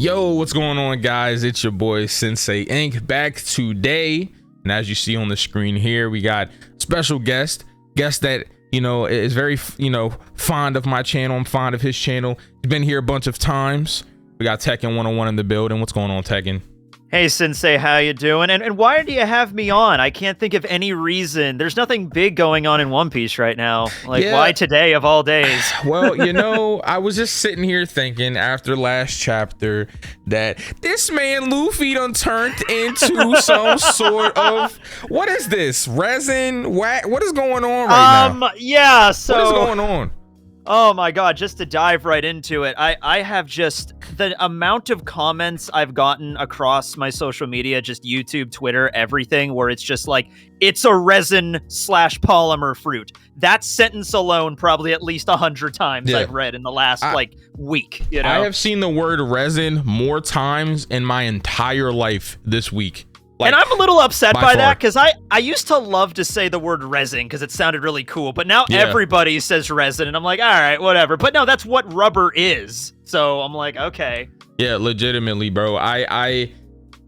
Yo, what's going on, guys? It's your boy Synsei Inc. back today, and as you see on the screen here, we got special guest that is very fond of my channel. I'm fond of his channel. He's been here a bunch of times. We got Tekken 101 in the building. What's going on, Tekken? Hey Synsei, how you doing? And why do you have me on? I can't think of any reason. There's nothing big going on in One Piece right now. Like, why today of all days? Well, I was just sitting here thinking after last chapter that this man Luffy done turned into some sort of, what is this? Resin? What is going on right now? Yeah, so... What is going on? Oh my god, just to dive right into it, I have just, the amount of comments I've gotten across my social media, just YouTube, Twitter, everything, where it's just like, it's a resin / polymer fruit. That sentence alone, probably at least 100 times I've read in the last, week, you know? I have seen the word resin more times in my entire life this week. And I'm a little upset by that, because I used to love to say the word resin because it sounded really cool, but now everybody says resin, and I'm like, all right, whatever. But no, that's what rubber is. So I'm like, okay. Yeah, legitimately, bro.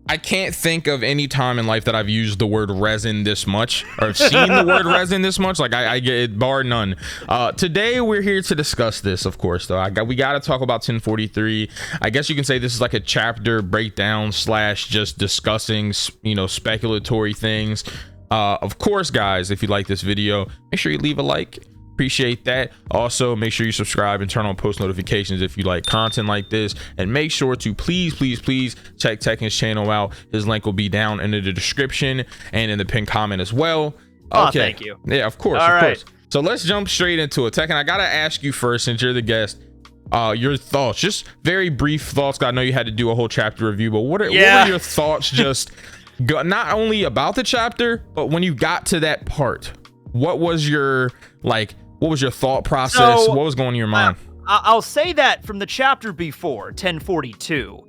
I can't think of any time in life that I've used the word resin this much, or I've seen the word resin this much. Like, I get it, bar none. Today we're here to discuss this, of course, though. We got to talk about 1043. I guess you can say this is like a chapter breakdown / just discussing, speculatory things. Of course, guys, if you like this video, make sure you leave a like. Appreciate that. Also, make sure you subscribe and turn on post notifications if you like content like this, and make sure to please check Tekken's channel out. His link will be down in the description and in the pinned comment as well. Okay. Oh, thank you. Yeah, of course. Of course. So let's jump straight into it. Tekken, I gotta ask you first, since you're the guest, your thoughts, just very brief thoughts. I know you had to do a whole chapter review, but what were your thoughts, just not only about the chapter, but when you got to that part? What was your thought process? So, what was going in your mind? I'll say that from the chapter before, 1042,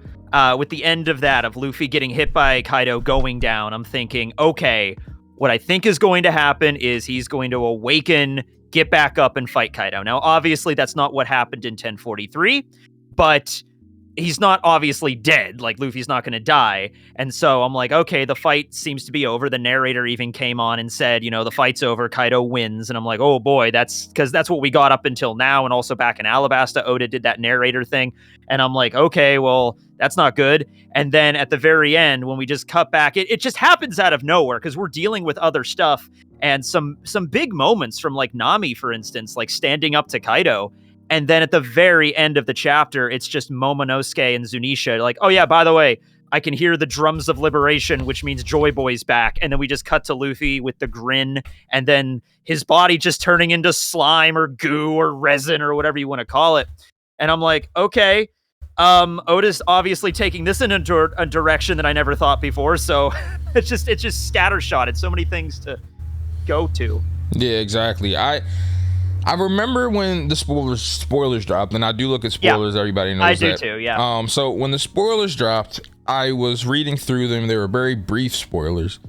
with the end of that, of Luffy getting hit by Kaido going down, I'm thinking, okay, what I think is going to happen is he's going to awaken, get back up, and fight Kaido. Now, obviously, that's not what happened in 1043, but he's not obviously dead. Like, Luffy's not going to die. And so I'm like, okay, the fight seems to be over. The narrator even came on and said, the fight's over, Kaido wins. And I'm like, oh boy, that's what we got up until now. And also back in Alabasta, Oda did that narrator thing. And I'm like, okay, well, that's not good. And then at the very end, when we just cut back, it just happens out of nowhere because we're dealing with other stuff and some big moments from, like, Nami, for instance, like standing up to Kaido. And then at the very end of the chapter, it's just Momonosuke and Zunisha like, oh yeah, by the way, I can hear the drums of liberation, which means Joy Boy's back. And then we just cut to Luffy with the grin, and then his body just turning into slime or goo or resin or whatever you want to call it. And I'm like, okay, Oda's obviously taking this in a direction that I never thought before. So it's just scattershot. It's so many things to go to. Yeah, exactly. I remember when the spoilers dropped, and I do look at spoilers. Everybody knows that. I do too, yeah. So when the spoilers dropped, I was reading through them. They were very brief spoilers,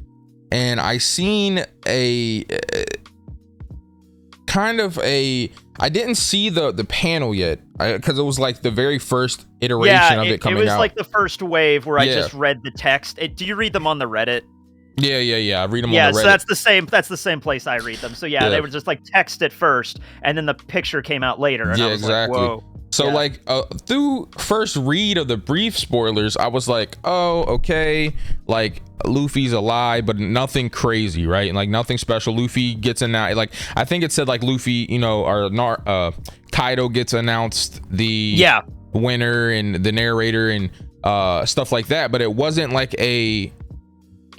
and I seen I didn't see the panel yet because it was like the very first iteration of it coming out. It was like the first wave where I just read the text. Do you read them on the Reddit? Yeah. I read them on the Reddit. So that's the same place I read them. So they were just like text at first, and then the picture came out later. And I was exactly. Like, whoa. So through first read of the brief spoilers, I was like, oh, okay, like Luffy's alive, but nothing crazy, right? Like nothing special. Luffy gets announced. Like I think it said like Luffy, Kaido gets announced the winner, and the narrator and stuff like that. But it wasn't like a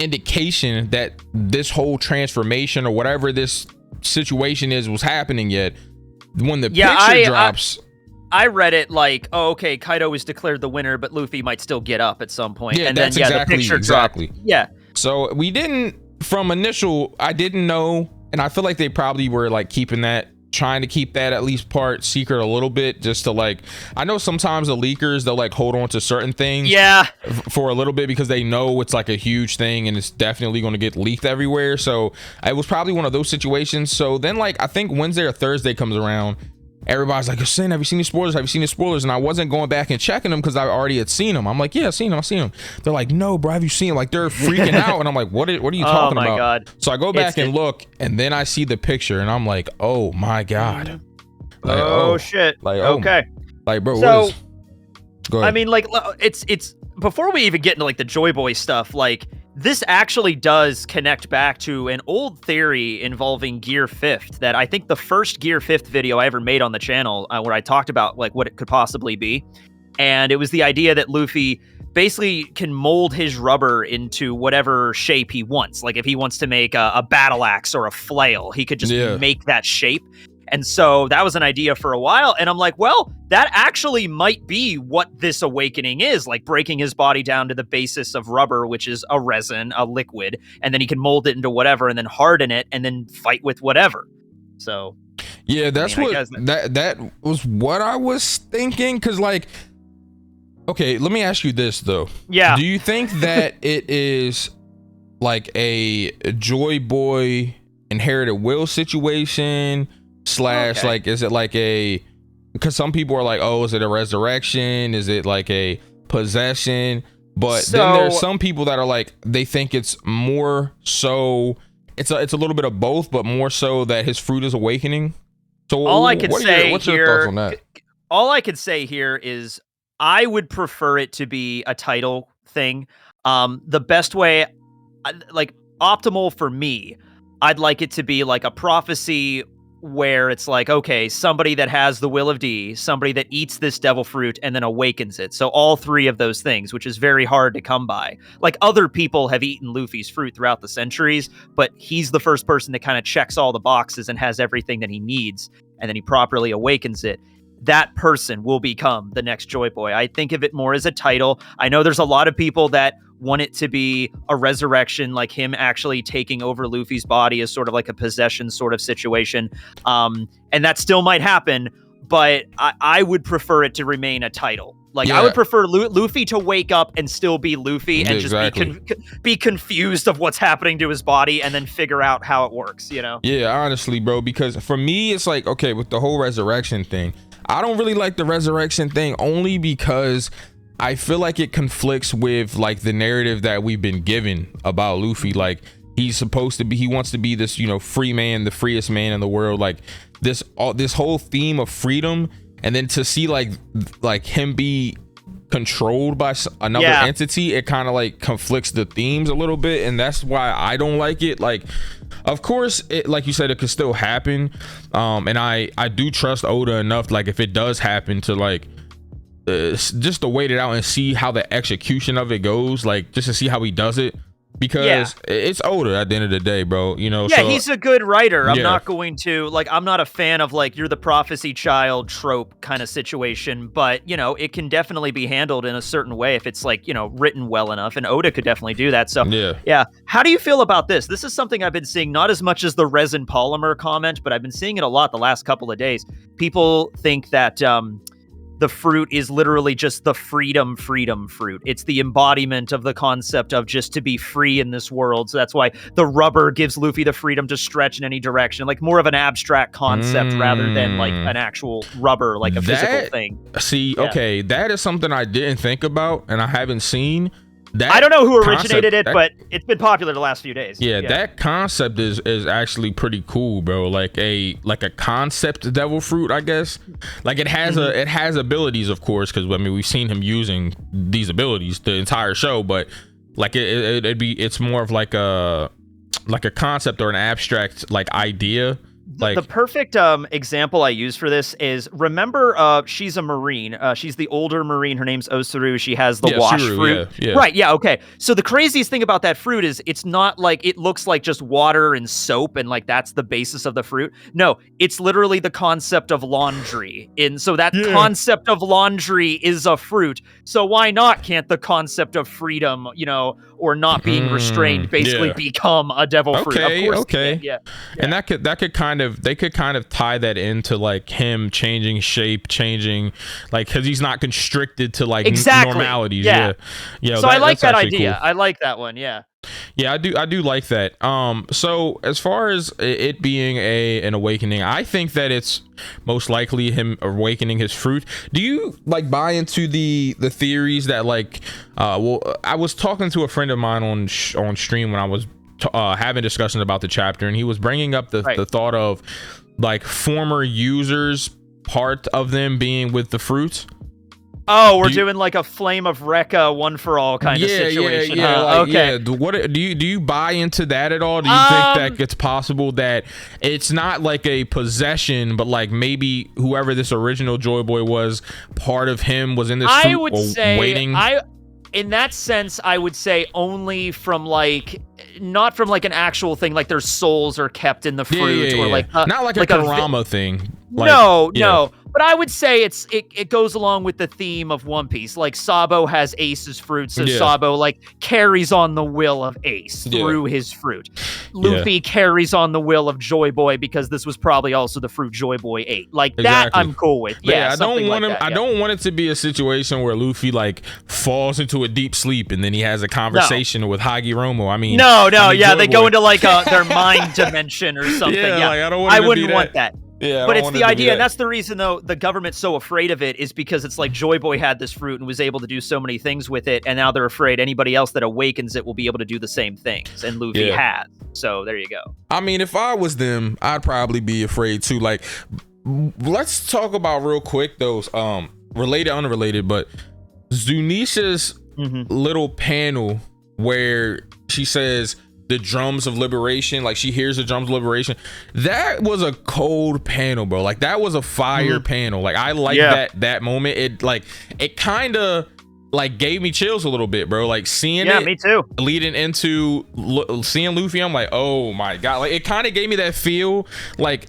indication that this whole transformation or whatever this situation was happening yet. When the picture drops, I read it like, oh, okay, Kaido was declared the winner, but Luffy might still get up at some point. Yeah, and that's then the picture dropped. Yeah. So we didn't, I didn't know, and I feel like they probably were like trying to keep that at least part secret a little bit, just to like, I know sometimes the leakers, they'll like hold on to certain things for a little bit because they know it's like a huge thing and it's definitely going to get leaked everywhere. So it was probably one of those situations. So then, like, I think Wednesday or Thursday comes around, everybody's like, Sin, have you seen the spoilers? Have you seen the spoilers? And I wasn't going back and checking them because I already had seen them. I'm like, yeah, I've seen them. They're like, no, bro, have you seen them? Like, they're freaking out. And I'm like, what are you talking about? Oh my God. So I go back and look, and then I see the picture, and I'm like, oh my God. Like, oh shit. Like, okay. Like, bro, so, what is... Go ahead. I mean, like, it's before we even get into like the Joy Boy stuff, like, this actually does connect back to an old theory involving Gear 5th that I think the first Gear 5th video I ever made on the channel, where I talked about like what it could possibly be. And it was the idea that Luffy basically can mold his rubber into whatever shape he wants. Like if he wants to make a battle axe or a flail, he could just make that shape. And so that was an idea for a while. And I'm like, well, that actually might be what this awakening is, like breaking his body down to the basis of rubber, which is a resin, a liquid, and then he can mold it into whatever and then harden it and then fight with whatever. So yeah, that's that was what I was thinking. Cause like, okay, let me ask you this though. Yeah. Do you think that it is like a Joy Boy inherited will situation? Like, is it like a, because some people are like, oh, is it a resurrection? Is it like a possession? But then there's some people that are like, they think it's more so, it's a little bit of both, but more so that his fruit is awakening. So all I can say what's your thoughts on that? All I can say here is I would prefer it to be a title thing. The best way, like optimal for me, I'd like it to be like a prophecy where it's like, okay, somebody that has the will of D, somebody that eats this devil fruit and then awakens it. So all three of those things, which is very hard to come by. Like other people have eaten Luffy's fruit throughout the centuries, but he's the first person that kind of checks all the boxes and has everything that he needs, and then he properly awakens it. That person will become the next Joy Boy. I think of it more as a title. I know there's a lot of people that want it to be a resurrection, like him actually taking over Luffy's body as sort of like a possession sort of situation. And that still might happen, but I would prefer it to remain a title. Like I would prefer Luffy to wake up and still be Luffy and just be confused of what's happening to his body and then figure out how it works, you know? Yeah, honestly, bro, because for me, it's like, okay, with the whole resurrection thing, I don't really like the resurrection thing only because I feel like it conflicts with like the narrative that we've been given about Luffy. Like he's supposed to be, he wants to be this, you know, free man, the freest man in the world. Like this whole theme of freedom, and then to see like him be controlled by another entity, it kind of like conflicts the themes a little bit, and that's why I don't like it. Like, of course, it, like you said, it could still happen, and I do trust Oda enough, like if it does happen, to like just to wait it out and see how the execution of it goes, like just to see how he does it, because it's Oda at the end of the day, bro, you know. So, he's a good writer. I'm not going to, like, I'm not a fan of like you're the prophecy child trope kind of situation, but you know, it can definitely be handled in a certain way if it's like, you know, written well enough, and Oda could definitely do that. So yeah, how do you feel about this? This is something I've been seeing, not as much as the resin polymer comment, but I've been seeing it a lot the last couple of days. People think that the fruit is literally just the freedom fruit. It's the embodiment of the concept of just to be free in this world. So that's why the rubber gives Luffy the freedom to stretch in any direction, like more of an abstract concept rather than like an actual rubber, like a physical thing. See, okay, that is something I didn't think about and I haven't seen. That I don't know who originated it, but it's been popular the last few days. Yeah, that concept is actually pretty cool, bro. Like a concept devil fruit, I guess. Like it has it has abilities, of course, because I mean we've seen him using these abilities the entire show, but like it's more of like a concept or an abstract like idea. Like the perfect example I use for this is, remember she's a Marine. She's the older Marine. Her name's Osuru. She has the wash fruit. Right, okay. So the craziest thing about that fruit is it's not like it looks like just water and soap and like that's the basis of the fruit. No, it's literally the concept of laundry. And so that concept of laundry is a fruit. So why not can't the concept of freedom, you know, or not being restrained basically become a devil fruit? Of course, And that could kind of, they could kind of tie that into like him changing shape, like because he's not constricted to like normalities. So I like that idea. Cool. I like that one. Yeah. Yeah, I do like that. So as far as it being an awakening, I think that it's most likely him awakening his fruit. Do you like buy into the theories that like well, I was talking to a friend of mine on stream when I was having discussions about the chapter, and he was bringing up the thought of like former users, part of them being with the fruit. Oh, we're doing like a Flame of Rekka one for all kind of situation. Yeah, huh? like, Okay. Yeah. What do you buy into that at all? Do you think that it's possible that it's not like a possession, but like maybe whoever this original Joy Boy was, part of him was in this fruit, I would say waiting? In that sense, I would say only from like, not from like an actual thing, like their souls are kept in the fruit, or like not like a Kurama thing. Like, no. But I would say it goes along with the theme of One Piece. Like Sabo has Ace's fruit, so Sabo like carries on the will of Ace through his fruit. Luffy carries on the will of Joy Boy because this was probably also the fruit Joy Boy ate. Like that, I'm cool with. Yeah, I don't want like him. I don't want it to be a situation where Luffy like falls into a deep sleep and then he has a conversation with Hagiromo. I mean, they go into like their mind dimension or something. Yeah, like, I wouldn't want that. Yeah, but it's the idea, and that's the reason, though, the government's so afraid of it, is because it's like Joy Boy had this fruit and was able to do so many things with it, and now they're afraid anybody else that awakens it will be able to do the same things, and Luffy has. So there you go. I mean, if I was them, I'd probably be afraid too. Like, let's talk about real quick those related, unrelated, but Zunisha's little panel where she says the drums of liberation, like she hears the drums of liberation. That was a cold panel, bro. Like that was a fire panel. Like I like that moment. It kind of like gave me chills a little bit, bro. Like seeing it, me too. Leading into seeing Luffy, I'm like, oh my god. Like it kind of gave me that feel. Like,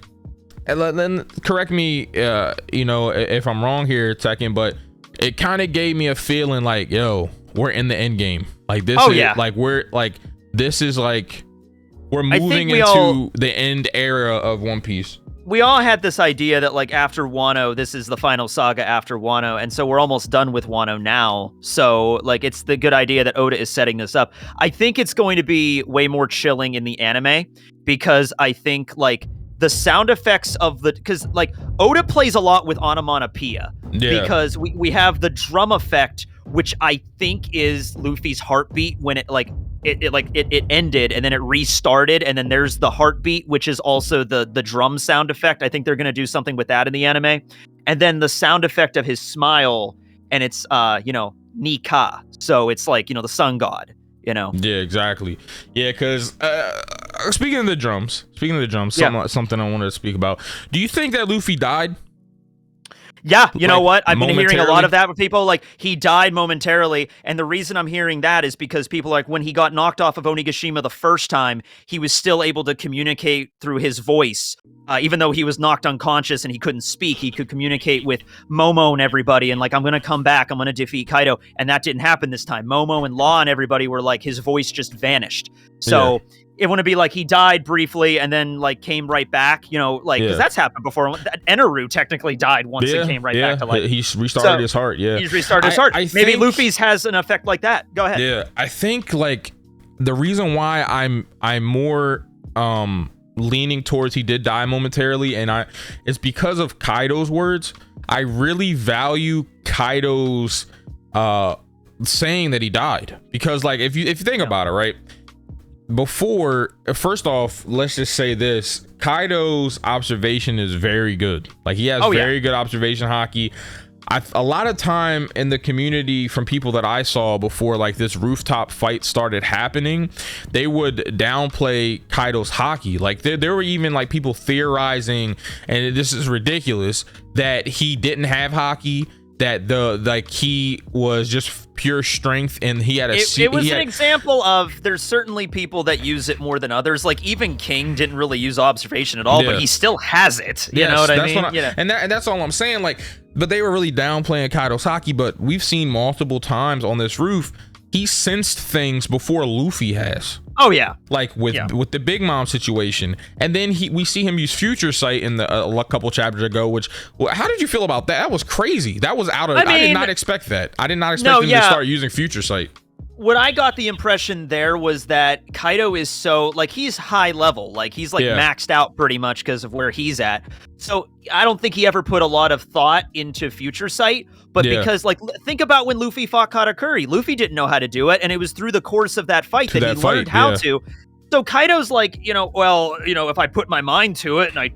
and then correct me, if I'm wrong here, Tekken, but it kind of gave me a feeling like, yo, we're in the end game. Like this like we're like. This is like we're moving into the end era of One Piece. We all had this idea that like after Wano, this is the final saga after Wano, and so we're almost done with Wano now. So like it's the good idea that Oda is setting this up. I think it's going to be way more chilling in the anime because I think like the sound effects of because like Oda plays a lot with onomatopoeia because we have the drum effect, which I think is Luffy's heartbeat when it ended and then it restarted, and then there's the heartbeat, which is also the drum sound effect. I think they're gonna do something with that in the anime. And then the sound effect of his smile, and it's Nika. So it's like, the sun god, Yeah, exactly. Yeah, because speaking of the drums, something I wanted to speak about. Do you think that Luffy died? Yeah, you know what? I've been hearing a lot of that with people. Like, he died momentarily, and the reason I'm hearing that is because people like when he got knocked off of Onigashima the first time, he was still able to communicate through his voice. Even though he was knocked unconscious and he couldn't speak, he could communicate with Momo and everybody, and like, I'm going to come back, I'm going to defeat Kaido, and that didn't happen this time. Momo and Law and everybody were like, his voice just vanished. So... It wouldn't be like he died briefly and then like came right back, because that's happened before. Eneru technically died once and came right back to life. He restarted his heart. Yeah, he restarted his heart. Maybe Luffy's has an effect like that. Go ahead. Yeah, I think like the reason why I'm more leaning towards he did die momentarily, and it's because of Kaido's words. I really value Kaido's saying that he died, because like if you think about it, right? Before, first off, let's just say this: Kaido's observation is very good. Like he has very good observation hockey. A lot of time in the community, from people that I saw before like this rooftop fight started happening, they would downplay Kaido's hockey. Like there were even like people theorizing, and this is ridiculous, that he didn't have hockey, that he was just pure strength, and he had it was an example of, there's certainly people that use it more than others. Like even King didn't really use observation at all, but he still has it. You know what I mean? And that's all I'm saying. Like, but they were really downplaying Kaido's hockey. But we've seen multiple times on this roof, he sensed things before Luffy has. Oh yeah, like with the Big Mom situation, and then we see him use Future Sight in the a couple chapters ago. Which, how did you feel about that? That was crazy. That was out of. I did not expect that. I did not expect him to start using Future Sight. What I got the impression there was that Kaido is so, like, he's high level. Like, he's, like, maxed out pretty much because of where he's at. So I don't think he ever put a lot of thought into future sight. But because, like, think about when Luffy fought Katakuri. Luffy didn't know how to do it, and it was through the course of that fight that he learned how to. So Kaido's like, well, if I put my mind to it and I,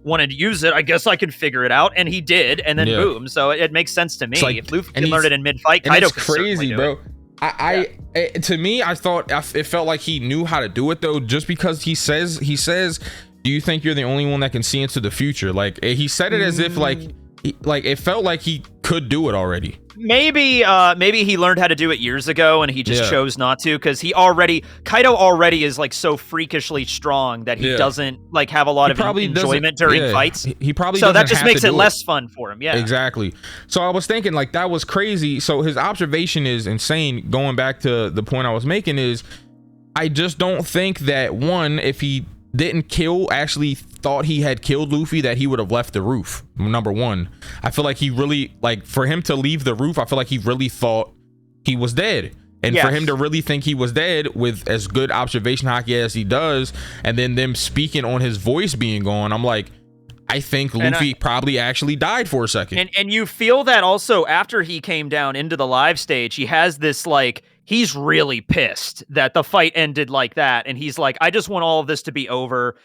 wanted to use it, I guess I can figure it out. And he did, and then boom. So it makes sense to me. Like, if Luffy can learn it in mid-fight, Kaido can crazy, do bro. it. To me, I thought it felt like he knew how to do it though, just because he says, do you think you're the only one that can see into the future? Like, he said it as if like it felt like he could do it already. Maybe he learned how to do it years ago and he just chose not to, because Kaido already is like so freakishly strong that he doesn't like have a lot of enjoyment during fights. He probably so that just makes it less fun for him. Yeah, exactly. So I was thinking like that was crazy. So his observation is insane. Going back to the point I was making is, I just don't think that if he didn't actually thought he had killed Luffy, that he would have left the roof. Number one, I feel like he really, like, for him to leave the roof, I feel like he really thought he was dead. And for him to really think he was dead with as good observation hockey as he does, and then them speaking on his voice being gone, I'm like, I think Luffy probably actually died for a second. And you feel that also after he came down into the live stage, he has this like, he's really pissed that the fight ended like that. And he's like, I just want all of this to be over,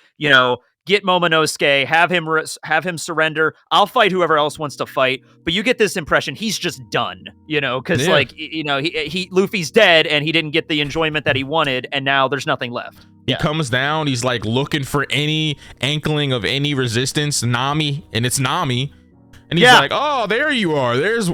get Momonosuke, have him surrender. I'll fight whoever else wants to fight. But you get this impression he's just done, because Luffy's dead and he didn't get the enjoyment that he wanted. And now there's nothing left. He comes down, he's like looking for any inkling of any resistance, Nami, and it's Nami. And he's like, oh, there you are. There's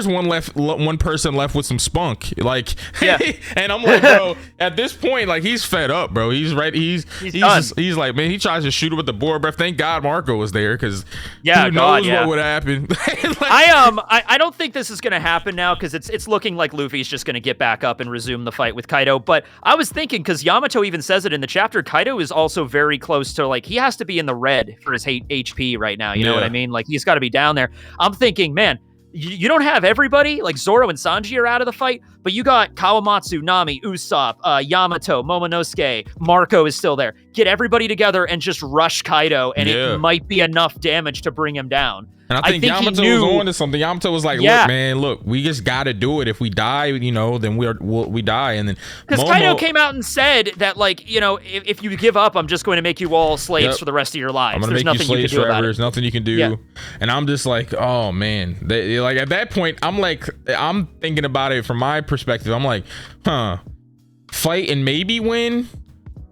one person left with some spunk. Like, and I'm like, bro, at this point, like, he's fed up, bro. He's right. He's like, man, he tries to shoot it with the board breath. Thank God Marco was there, because who knows what would happen. I don't think this is gonna happen now, because it's looking like Luffy's just gonna get back up and resume the fight with Kaido. But I was thinking, because Yamato even says it in the chapter, Kaido is also very close to, like, he has to be in the red for his HP right now. You know what I mean? Like, he's got to be down there. I'm thinking, man, you don't have everybody, like Zoro and Sanji are out of the fight, but you got Kawamatsu, Nami, Usopp, Yamato, Momonosuke, Marco is still there. Get everybody together and just rush Kaido, and it might be enough damage to bring him down. And I think Yamato was on to something. Yamato was like, look, man, we just got to do it. If we die, then we die. And then because Kaido came out and said that, like, if you give up, I'm just going to make you all slaves for the rest of your lives. I'm going to make you slaves forever. There's nothing you can do. Yeah. And I'm just like, oh man, like at that point, I'm thinking about it from my perspective. I'm like, fight and maybe win.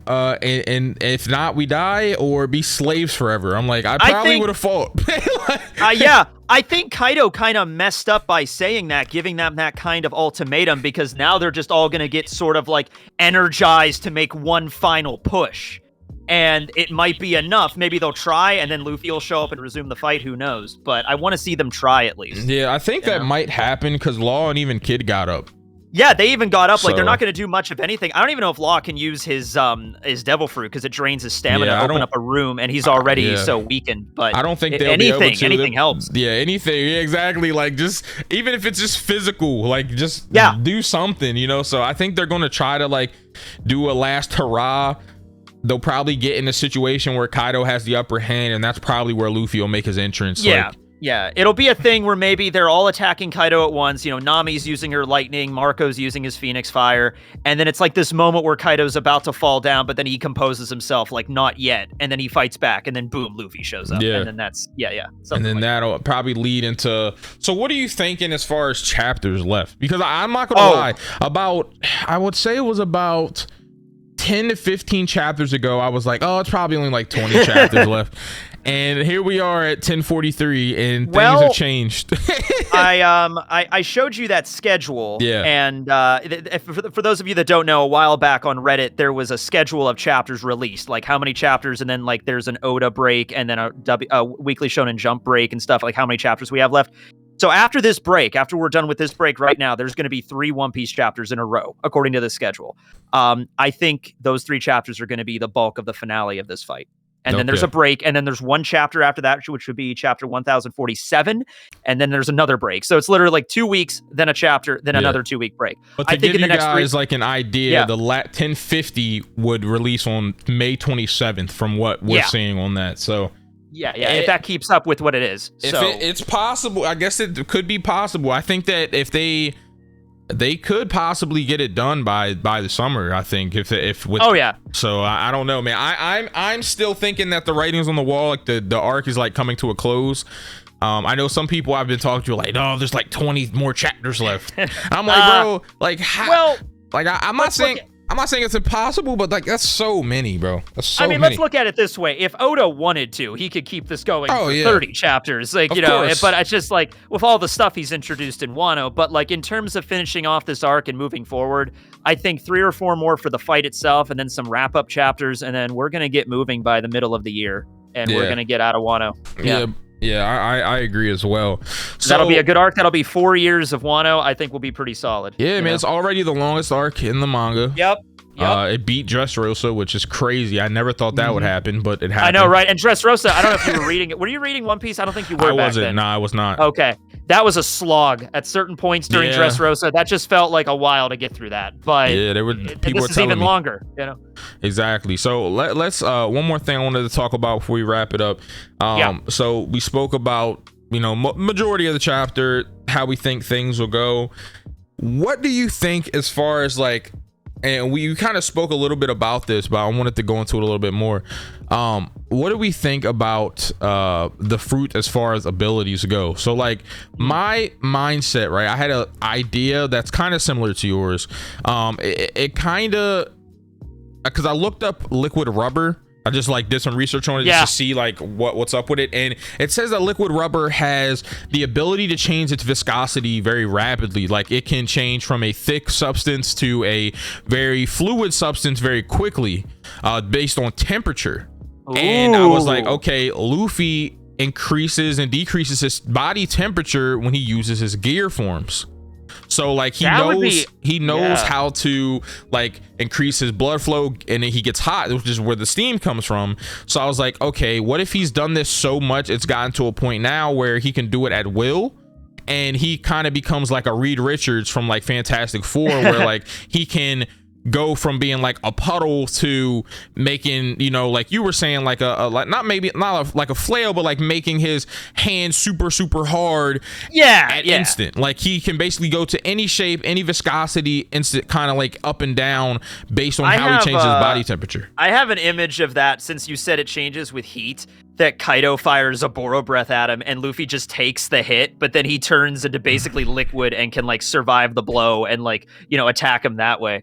And if not, we die, or be slaves forever. I'm like, I probably would have fought. I think Kaido kind of messed up by saying that, giving them that kind of ultimatum, because now they're just all going to get sort of like energized to make one final push. And it might be enough. Maybe they'll try, and then Luffy will show up and resume the fight. Who knows? But I want to see them try at least. Yeah, I think that might happen, because Law and even Kid got up. Yeah, they even got up. Like, they're not going to do much of anything. I don't even know if Law can use his devil fruit, because it drains his stamina to open up a room, and he's already so weakened. But I don't think they'll be able to. Anything helps. Yeah, anything. Yeah, exactly. Like, just even if it's just physical, like, just do something. So I think they're going to try to, like, do a last hurrah. They'll probably get in a situation where Kaido has the upper hand, and that's probably where Luffy will make his entrance. Yeah. Yeah, it'll be a thing where maybe they're all attacking Kaido at once. Nami's using her lightning, Marco's using his Phoenix Fire, and then it's like this moment where Kaido's about to fall down, but then he composes himself, like, not yet, and then he fights back, and then boom, Luffy shows up, and then that's and then that'll probably lead into. So what are you thinking as far as chapters left? Because I'm not gonna lie, I would say it was about 10 to 15 chapters ago, I was like, oh, it's probably only like 20 chapters left. And here we are at 10:43, and things have changed. I showed you that schedule, and for those of you that don't know, a while back on Reddit, there was a schedule of chapters released, like how many chapters, and then like there's an Oda break, and then a Weekly Shonen Jump break and stuff, like how many chapters we have left. So after this break, after we're done with this break right now, there's going to be 3 One Piece chapters in a row, according to the schedule. I think those 3 chapters are going to be the bulk of the finale of this fight. And then there's a break, and then there's one chapter after that, which would be chapter 1047, and then there's another break. So it's literally like 2 weeks, then a chapter, then another 2-week break. But to give you guys like an idea, the 1050 would release on May 27th from what we're seeing on that. So if that keeps up with what it is. If it's possible, I guess it could be possible. I think that if they could possibly get it done by the summer. I think if with So I don't know, man. I'm still thinking that the writing's on the wall, like the arc is like coming to a close. I know some people I've been talking to like, oh, there's like 20 more chapters left. I'm like, bro, like how? Well, like I'm not saying it's impossible, but like that's so many, bro. That's so many. Let's look at it this way. If Oda wanted to, he could keep this going for 30 chapters. Like, but it's just like with all the stuff he's introduced in Wano, but like in terms of finishing off this arc and moving forward, I think 3 or 4 more for the fight itself and then some wrap-up chapters, and then we're going to get moving by the middle of the year, and we're going to get out of Wano. Yeah, I agree as well. So that'll be a good arc. That'll be 4 years of Wano. I think will be pretty solid. Yeah, man, it's already the longest arc in the manga. Yep. It beat Dressrosa, which is crazy. I never thought that would happen, but it happened. I know, right? And Dressrosa, I don't know if you were reading it. Were you reading One Piece? I don't think you were. I wasn't. Then. No, I was not. Okay. That was a slog at certain points during Dressrosa. That just felt like a while to get through that. But there were people this is even longer, Exactly. So let's one more thing I wanted to talk about before we wrap it up. So we spoke about, majority of the chapter, how we think things will go. What do you think as far as like, and we kind of spoke a little bit about this, but I wanted to go into it a little bit more. What do we think about the fruit as far as abilities go? So like my mindset, right? I had an idea that's kind of similar to yours. It kind of, because I looked up liquid rubber. I just like did some research on it just to see like what's up with it, and it says that liquid rubber has the ability to change its viscosity very rapidly. Like it can change from a thick substance to a very fluid substance very quickly, based on temperature. Ooh. And I was like, okay, Luffy increases and decreases his body temperature when he uses his gear forms. So like he knows how to like increase his blood flow, and then he gets hot, which is where the steam comes from. So I was like, okay, what if he's done this so much it's gotten to a point now where he can do it at will, and he kind of becomes like a Reed Richards from like Fantastic Four, where like he can go from being like a puddle to making, like you were saying, like not a flail, but like making his hand super hard instant. Like he can basically go to any shape, any viscosity, instant, kind of like up and down based on how he changes his body temperature. I have an image of that, since you said it changes with heat, that Kaido fires a Boro breath at him and Luffy just takes the hit, but then he turns into basically liquid and can like survive the blow and like, attack him that way.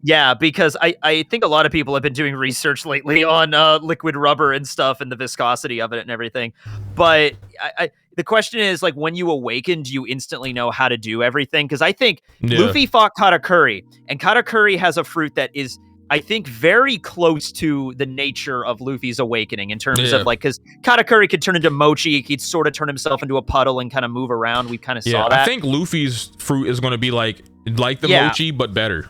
Yeah, because I think a lot of people have been doing research lately on liquid rubber and stuff and the viscosity of it and everything. But the question is, like, when you awaken, do you instantly know how to do everything? Because I think Luffy fought Katakuri, and Katakuri has a fruit that is, I think, very close to the nature of Luffy's awakening in terms of like, because Katakuri could turn into Mochi, he'd sort of turn himself into a puddle and kind of move around. We kind of saw that. I think Luffy's fruit is going to be like the Mochi, but better.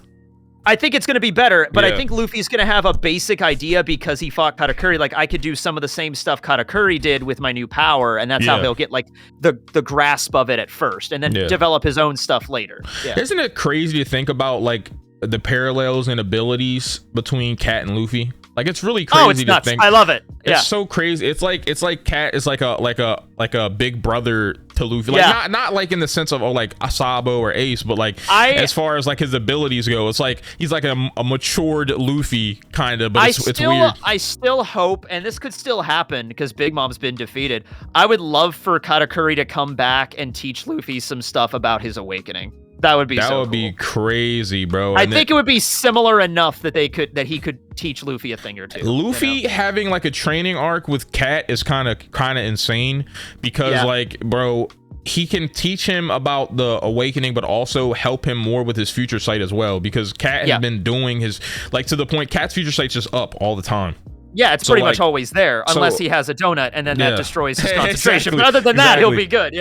I think it's going to be better, but I think Luffy's going to have a basic idea because he fought Katakuri. Like, I could do some of the same stuff Katakuri did with my new power, and that's how he'll get like the grasp of it at first, and then develop his own stuff later. Yeah. Isn't it crazy to think about like the parallels and abilities between Cat and Luffy? Like, it's really crazy. Oh, it's nuts. To think. I love it. It's so crazy. It's like Cat is like a big brother to Luffy. Like not like in the sense of like Asabo or Ace, but like as far as like his abilities go, it's like he's like a matured Luffy kind of. But it's weird. I still hope, and this could still happen because Big Mom's been defeated. I would love for Katakuri to come back and teach Luffy some stuff about his awakening. That would be be crazy, bro. I think it would be similar enough that he could teach Luffy a thing or two. Luffy having like a training arc with Cat is kind of insane because like, bro, he can teach him about the awakening, but also help him more with his future sight as well, because Cat has been doing his, like, to the point Cat's future sight's just up all the time. Yeah, it's pretty much always there, unless he has a donut and then that destroys his concentration. But other than that, he'll be good.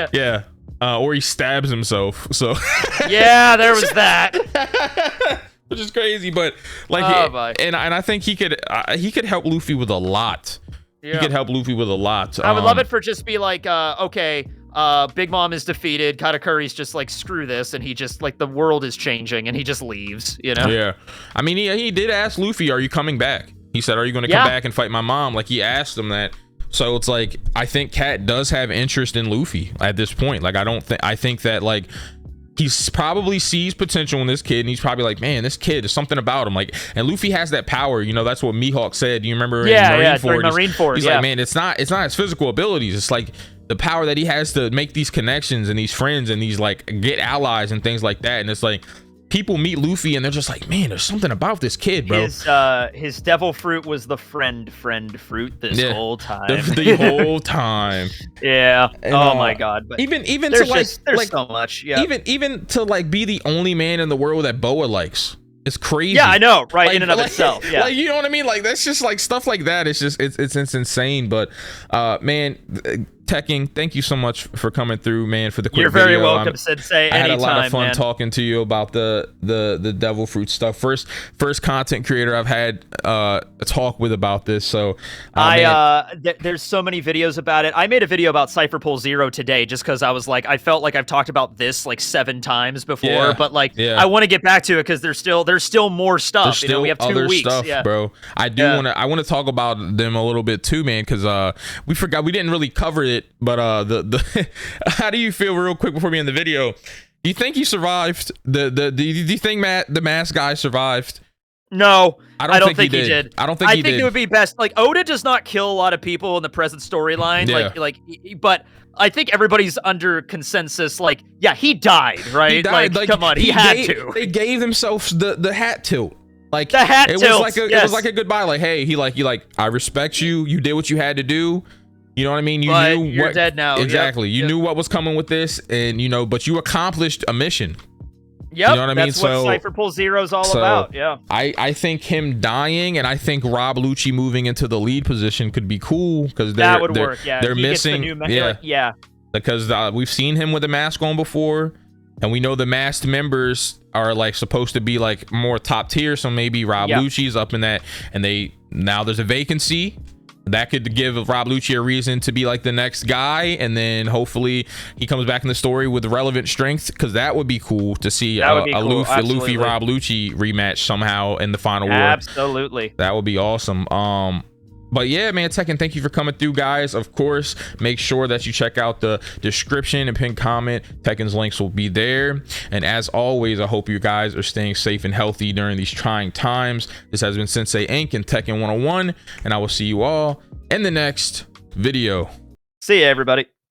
Or he stabs himself. So yeah, there was that. which is crazy. But like, and I think he could help Luffy with a lot. Yeah. He could help Luffy with a lot. I would love it for just be like, okay, Big Mom is defeated. Katakuri's just like, screw this, and he just like the world is changing, and he just leaves. You know? Yeah. I mean, he did ask Luffy, "Are you coming back?" He said, "Are you going to come back and fight my mom?" Like he asked him that. So it's like, I think Cat does have interest in Luffy at this point. Like I think that like he's probably sees potential in this kid, and he's probably like, man, this kid, there's something about him. Like, and Luffy has that power, you know. That's what Mihawk said. Do you remember? Marineford. He's like, man, it's not his physical abilities. It's like the power that he has to make these connections and these friends and these like get allies and things like that. And it's like, people meet Luffy and they're just like, man, there's something about this kid, bro. His devil fruit was the friend fruit this whole time. The whole time. Yeah. And, oh my god. But even to like there's so much. Yeah. Even to like be the only man in the world that Boa likes. It's crazy. Yeah, I know, right? Like, in and of itself. Yeah. Like, you know what I mean? Like, that's just like stuff like that. It's just it's insane. But man, Tekken, thank you so much for coming through, man, for the quick You're video. very welcome, Synsei. I had a lot of fun man. talking to you about the devil fruit stuff. First content creator I've had a talk with about this. So there's so many videos about it. I made a video about Cypher Pull Zero today just because I was like, I felt like I've talked about this like 7 times before, but like I want to get back to it because there's still more stuff. There's still we have 2 other weeks, stuff, bro. I want to talk about them a little bit too, man, because we didn't really cover it. But the how do you feel, real quick before we end the video? Do you think he survived? Do you think the mask guy survived? No, I don't think he did. I don't think he did. I think it would be best. Like, Oda does not kill a lot of people in the present storyline. But I think everybody's under consensus. Like, yeah, he died, right? He died. Like come on, he had to. They gave themselves the hat tilt. Like the hat tilt. It was like a goodbye. Like, hey, he I respect you. You did what you had to do. You know what I mean? You're dead now. Exactly. You knew what was coming with this, and but you accomplished a mission. Yep. You know what I mean? That's what Cypher Pull Zero is all about. Yeah. I think him dying, and I think Rob Lucci moving into the lead position could be cool because that would work. Yeah. They're missing. Yeah. Because we've seen him with a mask on before, and we know the masked members are like supposed to be like more top tier. So maybe Rob Lucci's up in that, and now there's a vacancy. That could give Rob Lucci a reason to be like the next guy, and then hopefully he comes back in the story with relevant strength, because that would be cool to see a Luffy Rob Lucci rematch somehow in the final war. Absolutely, that would be awesome. But yeah, man, Tekken, thank you for coming through, guys. Of course, make sure that you check out the description and pinned comment. Tekken's links will be there. And as always, I hope you guys are staying safe and healthy during these trying times. This has been Synsei Inc. and Tekken 101, and I will see you all in the next video. See ya, everybody.